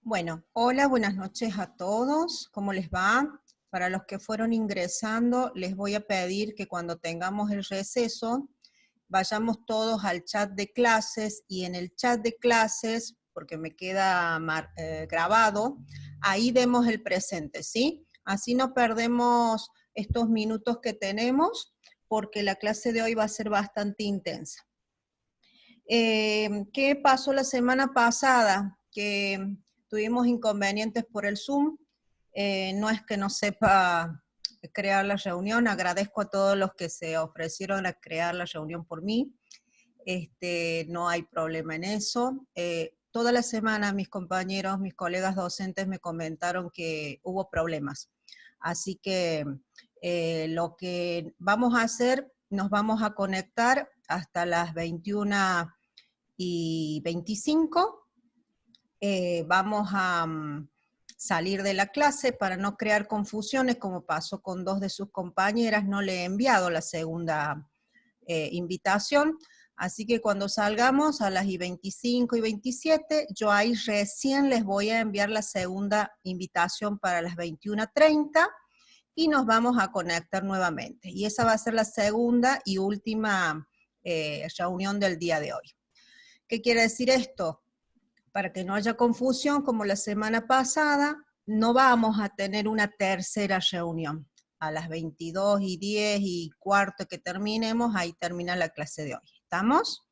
Bueno, hola, buenas noches a todos. ¿Cómo les va? Para los que fueron ingresando, les voy a pedir que cuando tengamos el receso, vayamos todos al chat de clases y en el chat de clases, porque me queda grabado, ahí demos el presente, ¿sí? Así no perdemos estos minutos que tenemos, porque la clase de hoy va a ser bastante intensa. ¿Qué pasó la semana pasada? Que tuvimos inconvenientes por el Zoom. No es que no sepa crear la reunión, agradezco a todos los que se ofrecieron a crear la reunión por mí. No hay problema en eso. Toda la semana mis compañeros, mis colegas docentes me comentaron que hubo problemas. Así que lo que vamos a hacer, nos vamos a conectar hasta las 21:25. Vamos a salir de la clase para no crear confusiones, como pasó con dos de sus compañeras. No le he enviado la segunda invitación, así que cuando salgamos a las 25 y 27, yo ahí recién les voy a enviar la segunda invitación para las 21:30, y nos vamos a conectar nuevamente. Y esa va a ser la segunda y última reunión del día de hoy. ¿Qué quiere decir esto? Para que no haya confusión, como la semana pasada, no vamos a tener una tercera reunión. A las 22:10 que terminemos, ahí termina la clase de hoy. ¿Estamos?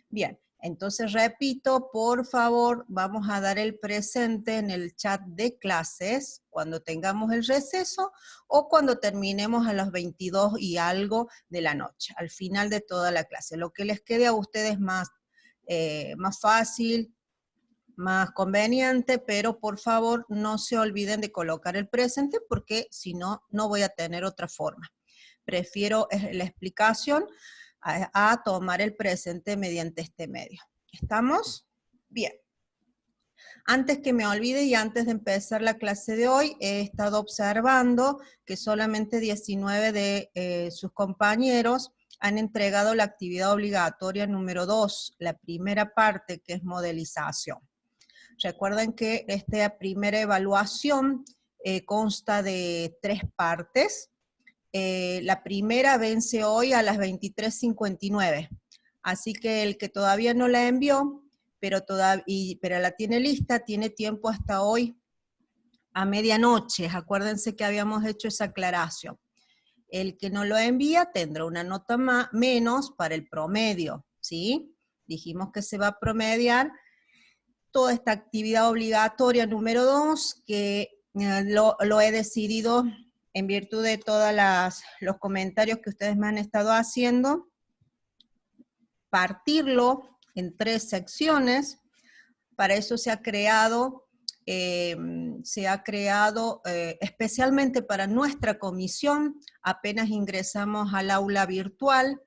Bien, entonces repito, por favor, vamos a dar el presente en el chat de clases cuando tengamos el receso o cuando terminemos a las 22 y algo de la noche, al final de toda la clase. Lo que les quede a ustedes más fácil, más conveniente, pero por favor no se olviden de colocar el presente porque si no, no voy a tener otra forma. Prefiero la explicación a tomar el presente mediante este medio. ¿Estamos? Bien. Antes que me olvide y antes de empezar la clase de hoy, he estado observando que solamente 19 de sus compañeros han entregado la actividad obligatoria número 2, la primera parte, que es modelización. Recuerden que esta primera evaluación consta de 3 partes. La primera vence hoy a las 23:59. Así que el que todavía no la envió, pero la tiene lista, tiene tiempo hasta hoy a medianoche. Acuérdense que habíamos hecho esa aclaración. El que no lo envía tendrá una nota menos para el promedio, ¿sí? Dijimos que se va a promediar toda esta actividad obligatoria número 2, que lo he decidido en virtud de todos los comentarios que ustedes me han estado haciendo, partirlo en 3 secciones. Para eso se ha creado especialmente para nuestra comisión. Apenas ingresamos al aula virtual,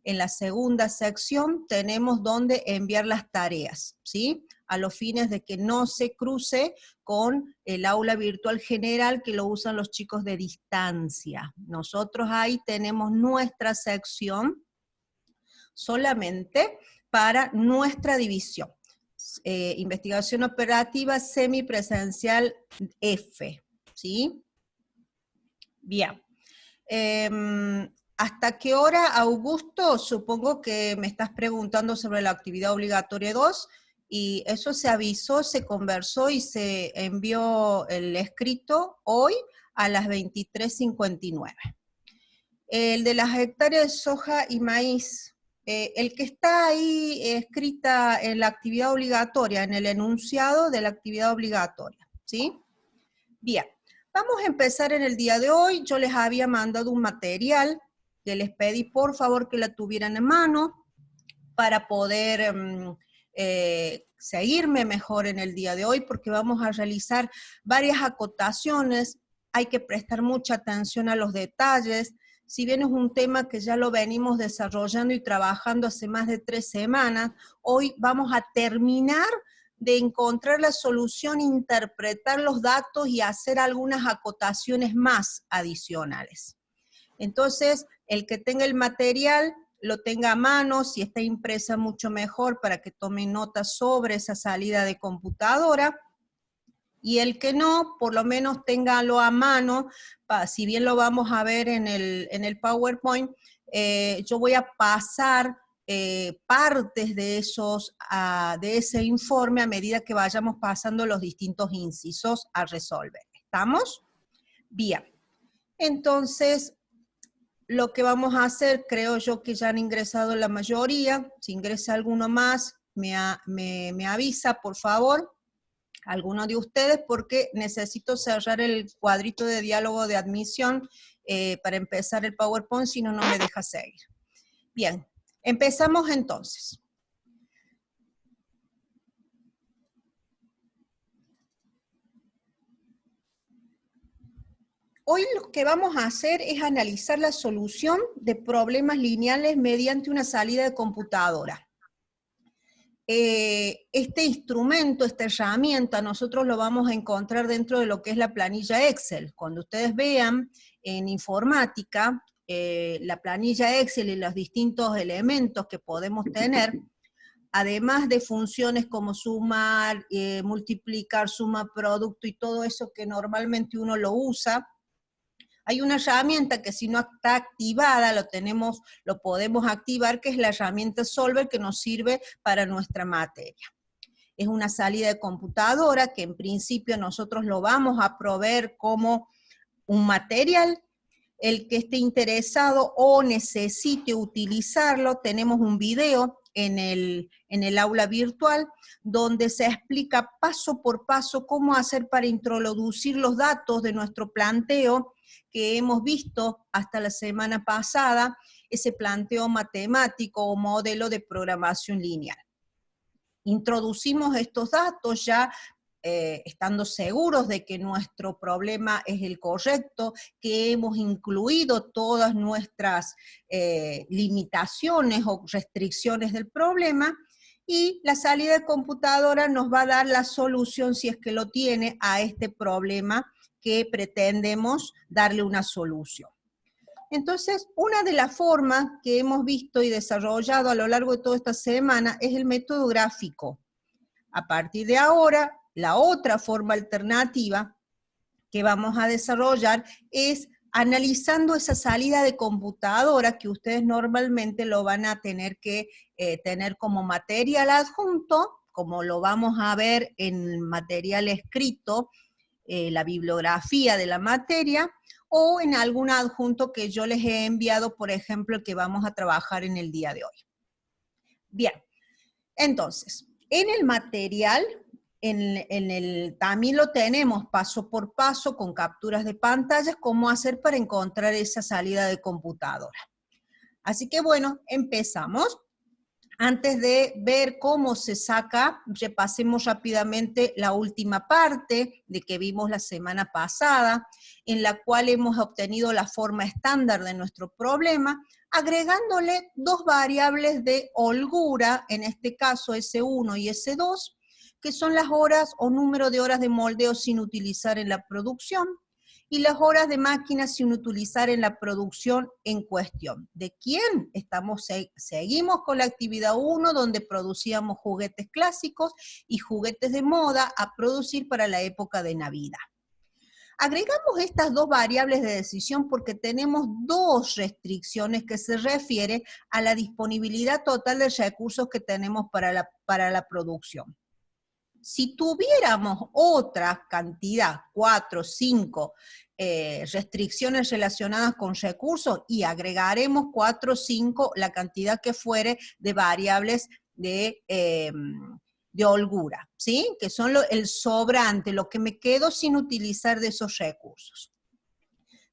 en la segunda sección tenemos donde enviar las tareas, ¿sí? A los fines de que no se cruce con el aula virtual general que lo usan los chicos de distancia. Nosotros ahí tenemos nuestra sección solamente para nuestra división. Investigación operativa semipresencial F, ¿sí? Bien. ¿Hasta qué hora, Augusto? Supongo que me estás preguntando sobre la actividad obligatoria 2, y eso se avisó, se conversó y se envió el escrito hoy a las 23:59. El de las hectáreas de soja y maíz, el que está ahí escrita en la actividad obligatoria, en el enunciado de la actividad obligatoria, ¿sí? Bien, vamos a empezar en el día de hoy. Yo les había mandado un material que les pedí por favor que la tuvieran en mano para poder seguirme mejor en el día de hoy, porque vamos a realizar varias acotaciones. Hay que prestar mucha atención a los detalles. Si bien es un tema que ya lo venimos desarrollando y trabajando hace más de 3 semanas, hoy vamos a terminar de encontrar la solución, interpretar los datos y hacer algunas acotaciones más adicionales. Entonces, el que tenga el material, lo tenga a mano, si está impresa mucho mejor para que tome nota sobre esa salida de computadora. y el que no, por lo menos téngalo a mano, si bien lo vamos a ver en el PowerPoint, yo voy a pasar partes de ese informe a medida que vayamos pasando los distintos incisos a resolver. ¿Estamos? Bien. Entonces, lo que vamos a hacer, creo yo que ya han ingresado la mayoría. Si ingresa alguno más, me avisa, por favor, alguno de ustedes, porque necesito cerrar el cuadrito de diálogo de admisión para empezar el PowerPoint, si no, no me deja seguir. Bien, empezamos entonces. Hoy lo que vamos a hacer es analizar la solución de problemas lineales mediante una salida de computadora. Este instrumento, esta herramienta, nosotros lo vamos a encontrar dentro de lo que es la planilla Excel. Cuando ustedes vean en informática, la planilla Excel y los distintos elementos que podemos tener, además de funciones como sumar, multiplicar, suma producto y todo eso que normalmente uno lo usa, hay una herramienta que si no está activada, lo podemos activar, que es la herramienta Solver, que nos sirve para nuestra materia. Es una salida de computadora que en principio nosotros lo vamos a proveer como un material. El que esté interesado o necesite utilizarlo, tenemos un video en el aula virtual, donde se explica paso por paso cómo hacer para introducir los datos de nuestro planteo que hemos visto hasta la semana pasada, ese planteo matemático o modelo de programación lineal. Introducimos estos datos ya estando seguros de que nuestro problema es el correcto, que hemos incluido todas nuestras limitaciones o restricciones del problema, y la salida de computadora nos va a dar la solución, si es que lo tiene, a este problema que pretendemos darle una solución. Entonces, una de las formas que hemos visto y desarrollado a lo largo de toda esta semana es el método gráfico. A partir de ahora, la otra forma alternativa que vamos a desarrollar es analizando esa salida de computadora que ustedes normalmente lo van a tener que tener como material adjunto, como lo vamos a ver en material escrito, la bibliografía de la materia, o en algún adjunto que yo les he enviado, por ejemplo, el que vamos a trabajar en el día de hoy. Bien, entonces, en el material, también lo tenemos paso por paso, con capturas de pantallas, cómo hacer para encontrar esa salida de computadora. Así que bueno, empezamos. Antes de ver cómo se saca, repasemos rápidamente la última parte de que vimos la semana pasada, en la cual hemos obtenido la forma estándar de nuestro problema, agregándole dos variables de holgura, en este caso S1 y S2, que son las horas o número de horas de moldeo sin utilizar en la producción, y las horas de máquina sin utilizar en la producción en cuestión. ¿De quién? Seguimos con la actividad 1, donde producíamos juguetes clásicos y juguetes de moda a producir para la época de Navidad. Agregamos estas dos variables de decisión porque tenemos dos restricciones que se refieren a la disponibilidad total de recursos que tenemos para la producción. Si tuviéramos otra cantidad, 4, 5 restricciones relacionadas con recursos, y agregaremos 4 o 5 la cantidad que fuere de variables de holgura, ¿sí? Que son el sobrante, lo que me quedo sin utilizar de esos recursos.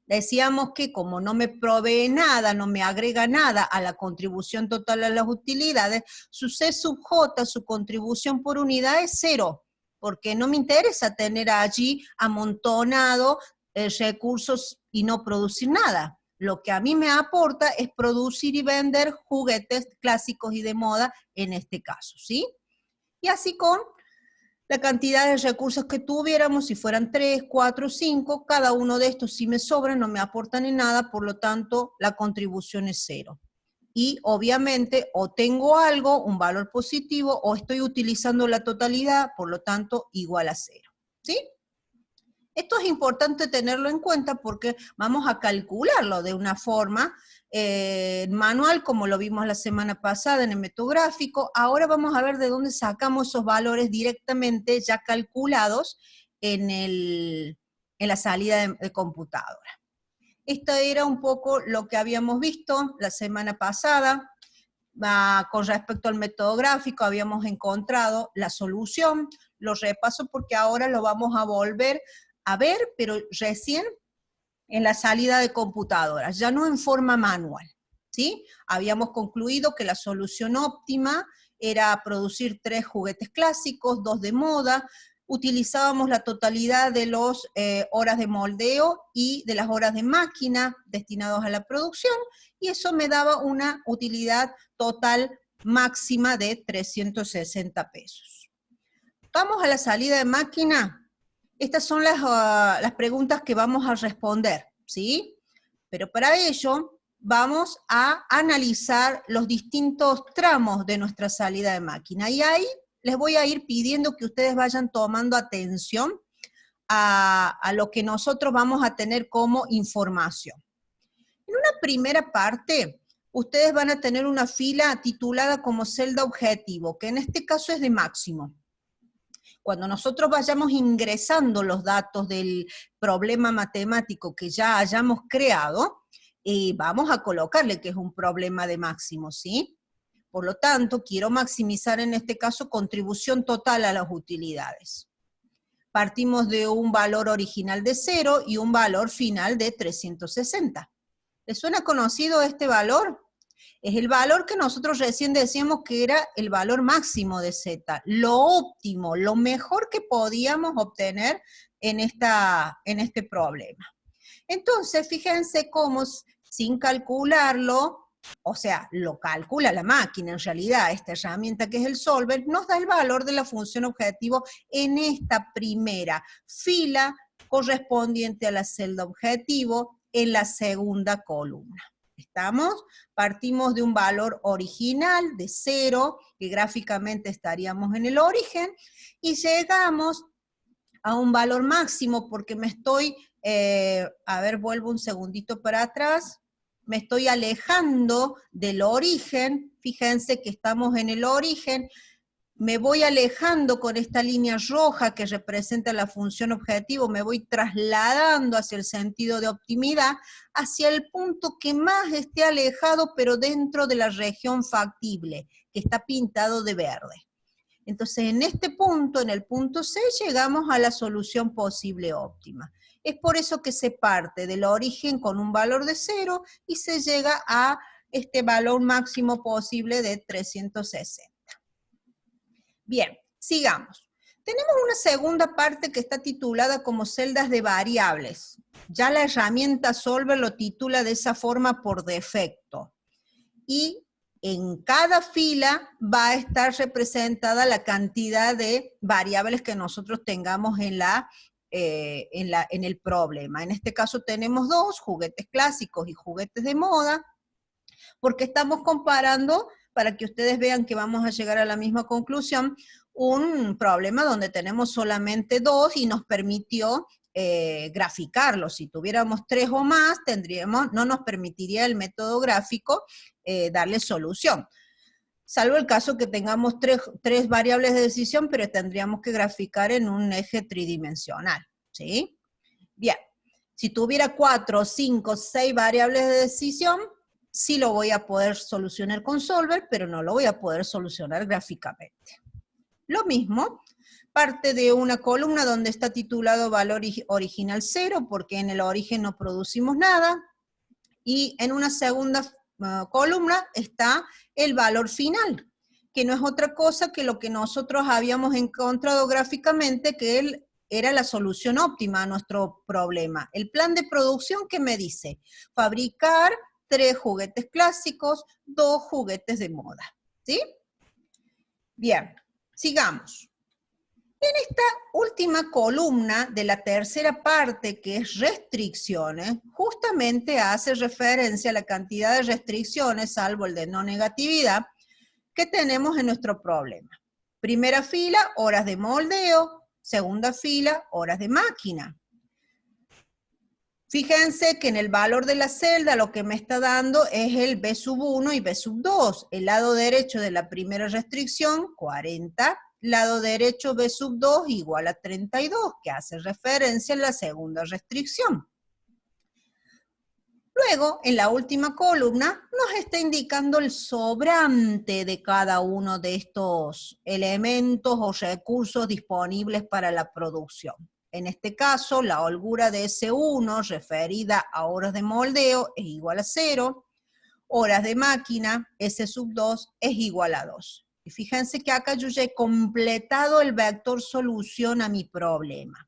Decíamos que como no me provee nada, no me agrega nada a la contribución total a las utilidades, su C sub J, su contribución por unidad es 0, porque no me interesa tener allí amontonado recursos y no producir nada. Lo que a mí me aporta es producir y vender juguetes clásicos y de moda en este caso, ¿sí? Y así con la cantidad de recursos que tuviéramos, si fueran 3, 4, 5, cada uno de estos si me sobran, no me aportan en nada, por lo tanto la contribución es 0. Y obviamente o tengo algo, un valor positivo, o estoy utilizando la totalidad, por lo tanto igual a 0. ¿Sí? Esto es importante tenerlo en cuenta porque vamos a calcularlo de una forma manual, como lo vimos la semana pasada en el metodográfico. Ahora vamos a ver de dónde sacamos esos valores directamente ya calculados en la salida de computadora. Esto era un poco lo que habíamos visto la semana pasada. Con respecto al metodográfico habíamos encontrado la solución. Lo repaso porque ahora lo vamos a volver a ver, pero recién en la salida de computadoras, ya no en forma manual, ¿sí? Habíamos concluido que la solución óptima era producir 3 juguetes clásicos, 2 de moda. Utilizábamos la totalidad de las horas de moldeo y de las horas de máquina destinados a la producción, y eso me daba una utilidad total máxima de 360 pesos. Vamos a la salida de máquina. Estas son las preguntas que vamos a responder, ¿sí? Pero para ello vamos a analizar los distintos tramos de nuestra salida de máquina, y ahí les voy a ir pidiendo que ustedes vayan tomando atención a lo que nosotros vamos a tener como información. En una primera parte, ustedes van a tener una fila titulada como celda objetivo, que en este caso es de máximo. Cuando nosotros vayamos ingresando los datos del problema matemático que ya hayamos creado, vamos a colocarle que es un problema de máximo, ¿sí? Por lo tanto, quiero maximizar en este caso contribución total a las utilidades. Partimos de un valor original de 0 y un valor final de 360. ¿Les suena conocido este valor? Es el valor que nosotros recién decíamos que era el valor máximo de Z, lo óptimo, lo mejor que podíamos obtener en este problema. Entonces, fíjense cómo sin calcularlo, o sea, lo calcula la máquina en realidad, esta herramienta que es el solver, nos da el valor de la función objetivo en esta primera fila correspondiente a la celda objetivo en la segunda columna. ¿Estamos? Partimos de un valor original de 0, que gráficamente estaríamos en el origen, y llegamos a un valor máximo porque me estoy, a ver, vuelvo un segundito para atrás, me estoy alejando del origen, fíjense que estamos en el origen, me voy alejando con esta línea roja que representa la función objetivo, me voy trasladando hacia el sentido de optimidad, hacia el punto que más esté alejado, pero dentro de la región factible, que está pintado de verde. Entonces, en este punto, en el punto C, llegamos a la solución posible óptima. Es por eso que se parte del origen con un valor de 0 y se llega a este valor máximo posible de 360. Bien, sigamos. Tenemos una segunda parte que está titulada como celdas de variables. Ya la herramienta Solver lo titula de esa forma por defecto. Y en cada fila va a estar representada la cantidad de variables que nosotros tengamos en el problema. En este caso tenemos 2, juguetes clásicos y juguetes de moda, porque estamos comparando, para que ustedes vean que vamos a llegar a la misma conclusión, un problema donde tenemos solamente 2 y nos permitió graficarlo. Si tuviéramos 3 o más, no nos permitiría el método gráfico darle solución. Salvo el caso que tengamos 3 variables de decisión, pero tendríamos que graficar en un eje tridimensional, ¿sí? Bien, si tuviera 4, 5, 6 variables de decisión, sí lo voy a poder solucionar con Solver, pero no lo voy a poder solucionar gráficamente. Lo mismo, parte de una columna donde está titulado valor original 0, porque en el origen no producimos nada, y en una segunda columna está el valor final, que no es otra cosa que lo que nosotros habíamos encontrado gráficamente, que era la solución óptima a nuestro problema. El plan de producción que me dice, fabricar 3 juguetes clásicos, 2 juguetes de moda, ¿sí? Bien, sigamos. En esta última columna de la tercera parte, que es restricciones, justamente hace referencia a la cantidad de restricciones, salvo el de no negatividad, que tenemos en nuestro problema. Primera fila, horas de moldeo. Segunda fila, horas de máquina. Fíjense que en el valor de la celda lo que me está dando es el B sub 1 y B sub 2. El lado derecho de la primera restricción, 40. Lado derecho B sub 2 igual a 32, que hace referencia a la segunda restricción. Luego, en la última columna, nos está indicando el sobrante de cada uno de estos elementos o recursos disponibles para la producción. En este caso, la holgura de S1, referida a horas de moldeo, es igual a 0. Horas de máquina, S sub 2, es igual a 2. Y fíjense que acá yo ya he completado el vector solución a mi problema.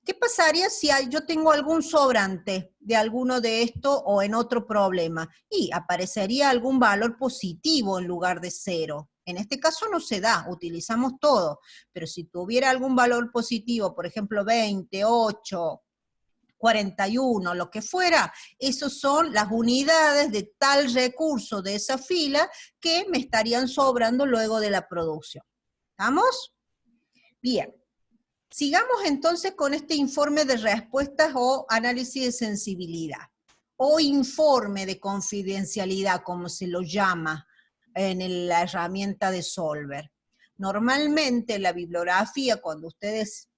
¿Qué pasaría si yo tengo algún sobrante de alguno de estos o en otro problema? Y aparecería algún valor positivo en lugar de 0. En este caso no se da, utilizamos todo. Pero si tuviera algún valor positivo, por ejemplo 20, 8, 41, lo que fuera, esos son las unidades de tal recurso de esa fila que me estarían sobrando luego de la producción. ¿Estamos? Bien. Sigamos entonces con este informe de respuestas o análisis de sensibilidad, o informe de confidencialidad, como se lo llama en la herramienta de Solver. Normalmente la bibliografía, cuando ustedes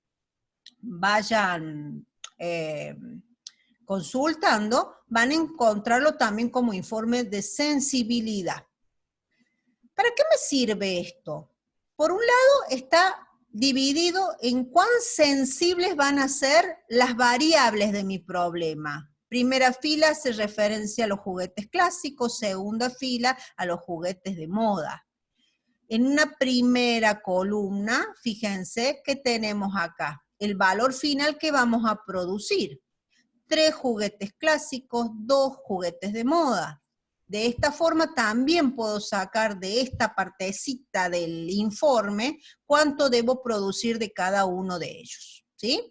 vayan consultando, van a encontrarlo también como informe de sensibilidad. ¿Para qué me sirve esto? Por un lado está dividido en cuán sensibles van a ser las variables de mi problema. Primera fila hace referencia a los juguetes clásicos, segunda fila a los juguetes de moda. En una primera columna, fíjense que tenemos acá el valor final que vamos a producir. 3 juguetes clásicos, 2 juguetes de moda. De esta forma también puedo sacar de esta partecita del informe cuánto debo producir de cada uno de ellos, ¿sí?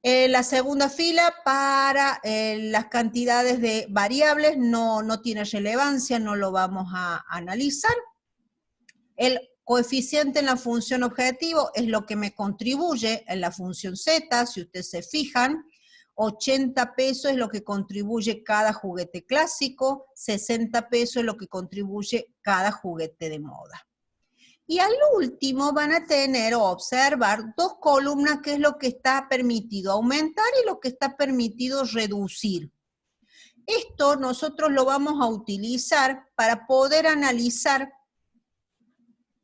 La segunda fila para las cantidades de variables no tiene relevancia, no lo vamos a analizar. El coeficiente en la función objetivo es lo que me contribuye en la función Z, si ustedes se fijan. 80 pesos es lo que contribuye cada juguete clásico, 60 pesos es lo que contribuye cada juguete de moda. Y al último van a tener o observar 2 columnas que es lo que está permitido aumentar y lo que está permitido reducir. Esto nosotros lo vamos a utilizar para poder analizar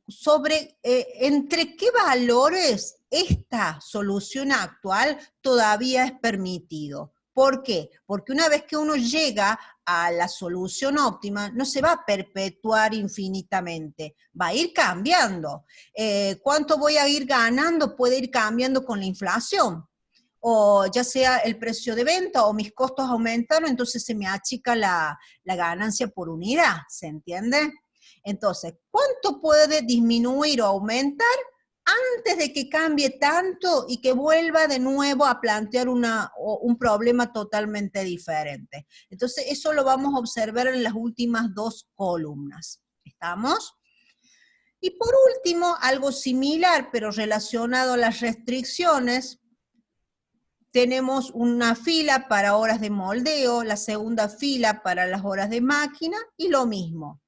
sobre entre qué valores esta solución actual todavía es permitido. ¿Por qué? Porque una vez que uno llega a la solución óptima, no se va a perpetuar infinitamente, va a ir cambiando. ¿Cuánto voy a ir ganando? Puede ir cambiando con la inflación. O ya sea el precio de venta o mis costos aumentaron, entonces se me achica la ganancia por unidad, ¿se entiende? Entonces, ¿cuánto puede disminuir o aumentar antes de que cambie tanto y que vuelva de nuevo a plantear un problema totalmente diferente? Entonces, eso lo vamos a observar en las últimas 2 columnas. ¿Estamos? Y por último, algo similar, pero relacionado a las restricciones, tenemos una fila para horas de moldeo, la segunda fila para las horas de máquina, y lo mismo.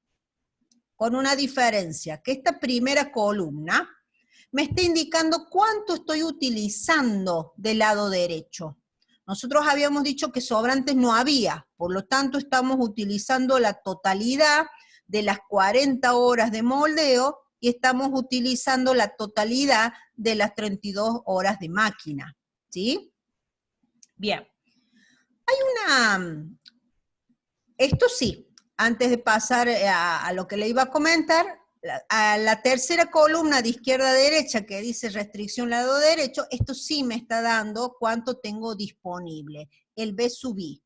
Con una diferencia, que esta primera columna me está indicando cuánto estoy utilizando del lado derecho. Nosotros habíamos dicho que sobrantes no había, por lo tanto estamos utilizando la totalidad de las 40 horas de moldeo y estamos utilizando la totalidad de las 32 horas de máquina, ¿sí? Bien. Esto sí, antes de pasar a lo que le iba a comentar, a la tercera columna de izquierda a derecha que dice restricción lado derecho, esto sí me está dando cuánto tengo disponible, el B sub I.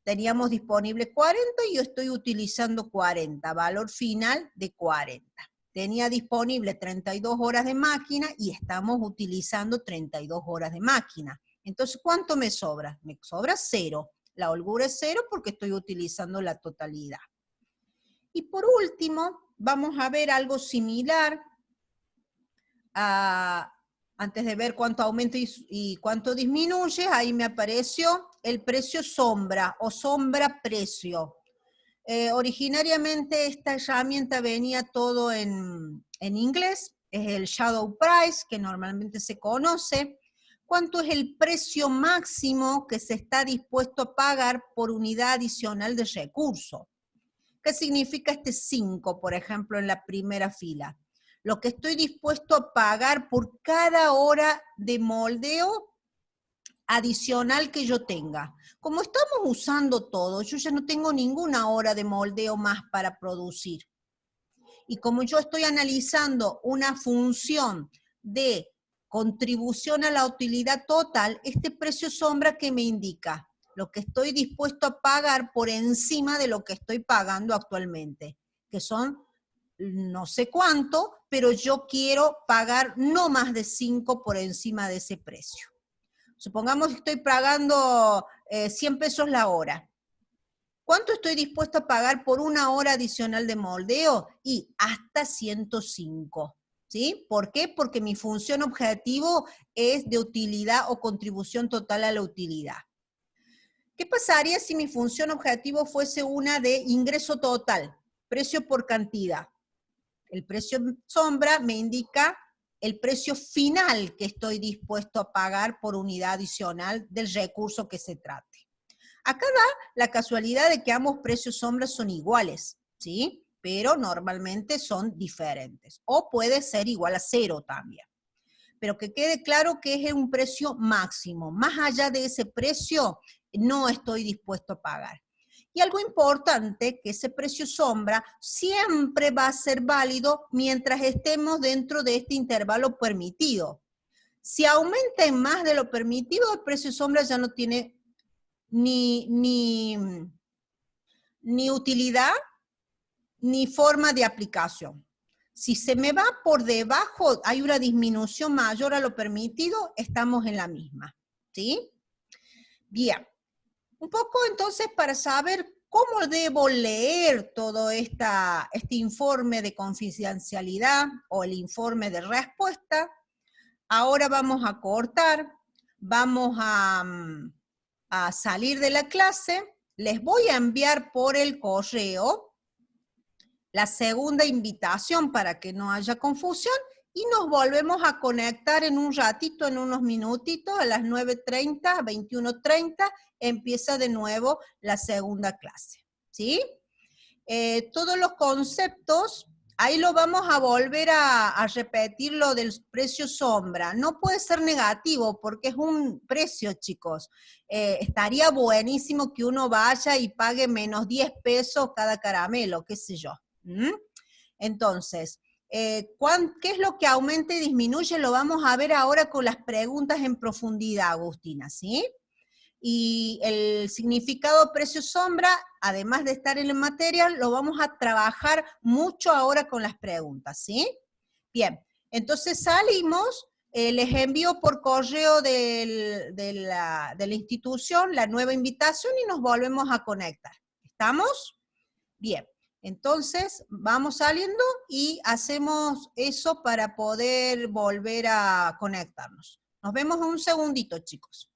Teníamos disponible 40 y yo estoy utilizando 40, valor final de 40. Tenía disponible 32 horas de máquina y estamos utilizando 32 horas de máquina. Entonces, ¿cuánto me sobra? Me sobra 0. La holgura es 0 porque estoy utilizando la totalidad. Y por último, vamos a ver algo similar Antes de ver cuánto aumenta y cuánto disminuye, ahí me apareció el precio sombra o sombra precio. Originariamente esta herramienta venía todo en inglés, es el shadow price, que normalmente se conoce. ¿Cuánto es el precio máximo que se está dispuesto a pagar por unidad adicional de recurso? ¿Qué significa este 5, por ejemplo, en la primera fila? Lo que estoy dispuesto a pagar por cada hora de moldeo adicional que yo tenga. Como estamos usando todo, yo ya no tengo ninguna hora de moldeo más para producir. Y como yo estoy analizando una función de contribución a la utilidad total, este precio sombra que me indica lo que estoy dispuesto a pagar por encima de lo que estoy pagando actualmente, que son no sé cuánto, pero yo quiero pagar no más de 5 por encima de ese precio. Supongamos que estoy pagando 100 pesos la hora. ¿Cuánto estoy dispuesto a pagar por una hora adicional de moldeo? Y hasta 105. ¿Sí? ¿Por qué? Porque mi función objetivo es de utilidad o contribución total a la utilidad. ¿Qué pasaría si mi función objetivo fuese una de ingreso total, precio por cantidad? El precio sombra me indica el precio final que estoy dispuesto a pagar por unidad adicional del recurso que se trate. Acá da la casualidad de que ambos precios sombra son iguales, ¿sí? Pero normalmente son diferentes. O puede ser igual a 0 también. Pero que quede claro que es un precio máximo. Más allá de ese precio, no estoy dispuesto a pagar. Y algo importante, que ese precio sombra siempre va a ser válido mientras estemos dentro de este intervalo permitido. Si aumenta en más de lo permitido, el precio sombra ya no tiene ni utilidad, ni forma de aplicación. Si se me va por debajo, hay una disminución mayor a lo permitido, estamos en la misma, ¿sí? Bien, un poco entonces para saber cómo debo leer todo este informe de confidencialidad o el informe de respuesta. Ahora vamos a cortar, vamos a salir de la clase, les voy a enviar por el correo la segunda invitación para que no haya confusión y nos volvemos a conectar en un ratito, en unos minutitos, a las 9:30, 21:30, empieza de nuevo la segunda clase, ¿sí? Todos los conceptos, ahí lo vamos a volver a repetir lo del precio sombra. No puede ser negativo porque es un precio, chicos. Estaría buenísimo que uno vaya y pague menos 10 pesos cada caramelo, qué sé yo. ¿Mm? Entonces, ¿qué es lo que aumenta y disminuye? Lo vamos a ver ahora con las preguntas en profundidad, Agustina, ¿sí? Y el significado precio sombra, además de estar en el material, lo vamos a trabajar mucho ahora con las preguntas, ¿sí? Bien, entonces salimos, les envío por correo de la institución la nueva invitación y nos volvemos a conectar. ¿Estamos? Bien, entonces vamos saliendo y hacemos eso para poder volver a conectarnos. Nos vemos en un segundito, chicos.